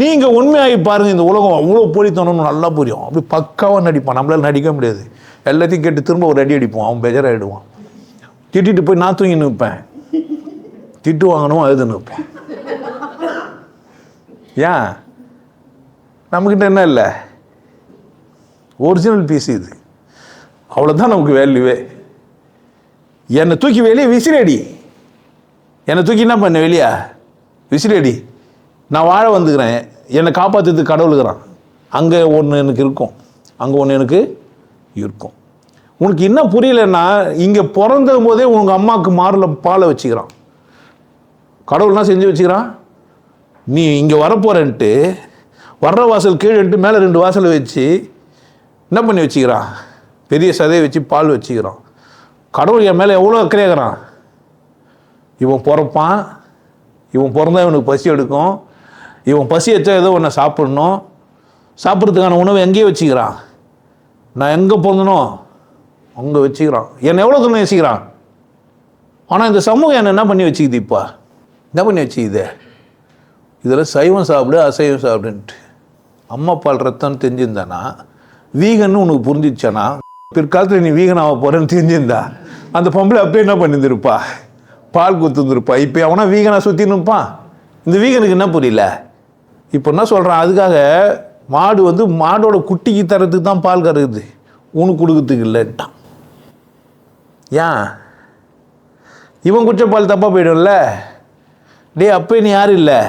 நீங்கள் உண்மையாகி பாருங்கள், இந்த உலகம் அவ்வளோ போலித்தனம்னு நல்லா புரியும். அப்படி பக்காவாக நடிப்பான், நம்மளால நடிக்க முடியாது. எல்லாத்தையும் கேட்டு திரும்ப ஒரு அடி அடிப்போம், அவன் பெஜராகிடுவான். திட்டிட்டு போய் நான் தூங்கி நிற்பேன், திட்டு வாங்கணும் அழுது நிற்பேன். ஏன் நம்மக்கிட்ட என்ன இல்லை, ஒரிஜினல் பீஸ் இது, அவ்வளோதான் நமக்கு வேல்யூவே. என்னை தூக்கி வெளியே விசிறடி, என்னை தூக்கி என்ன பண்ண வெளியே விசிறடி, நான் வாழ வந்துக்கிறேன், என்னை காப்பாற்றுறதுக்கு கடவுளுக்குறான். அங்கே ஒன்று எனக்கு இருக்கும், அங்கே ஒன்று எனக்கு இருக்கும். உனக்கு என்ன புரியலன்னா, இங்கே பிறந்த போதே உங்கள் அம்மாவுக்கு மாரில் பாலை வச்சுக்கிறான் கடவுள்லாம் செஞ்சு வச்சுக்கிறான். நீ இங்கே வரப்போறேன்ட்டு வர்ற வாசல் கீழேன்ட்டு மேலே 2 வாசலை வச்சு என்ன பண்ணி வச்சுக்கிறான், பெரிய சதையை வச்சு பால் வச்சுக்கிறான். கடவுள் என் மேலே எவ்வளோ அக்கறையாகிறான். இவன் பிறப்பான், இவன் பிறந்தா இவனுக்கு பசி எடுக்கும், இவன் பசி வச்சா ஏதோ ஒன்று சாப்பிட்ணும், சாப்பிட்றதுக்கான உணவை எங்கேயே வச்சுக்கிறான். நான் எங்கே பிறந்தனோ அங்கே வச்சுக்கிறான். என்னை எவ்வளோ தூரம் வச்சுக்கிறான். ஆனால் இந்த சமூகம் என்னை என்ன பண்ணி வச்சுக்குது, இப்போ என்ன பண்ணி வச்சுக்குது, இதில் சைவம் சாப்பிடு அசைவம் சாப்பிடுன்ட்டு. அம்மா பால் ரத்தம்னு தெரிஞ்சிருந்தானா, வீகன்னு உனக்கு புரிஞ்சிச்சானா, பிற்காலத்தில் நீ வீகன் ஆக போகிறேன்னு தெரிஞ்சிருந்தா அந்த பொம்பளை அப்போ என்ன பண்ணியிருந்துருப்பா, பால் கொடுத்துருந்துருப்பா. இப்போ அவனா வீகனாக சுற்றினுப்பான். இந்த வீகனுக்கு என்ன புரியல. இப்போ என்ன சொல்கிறான், அதுக்காக மாடு மாடோட குட்டிக்கு தரத்துக்கு தான் பால் கறக்குது, உனக்கு கொடுக்கறதுக்கு இல்லைட்டான். ஏன் இவன் குடிச்ச பால் தப்பாக போய்டும்ல. டே அப்போ நீ யாரும் இல்லை,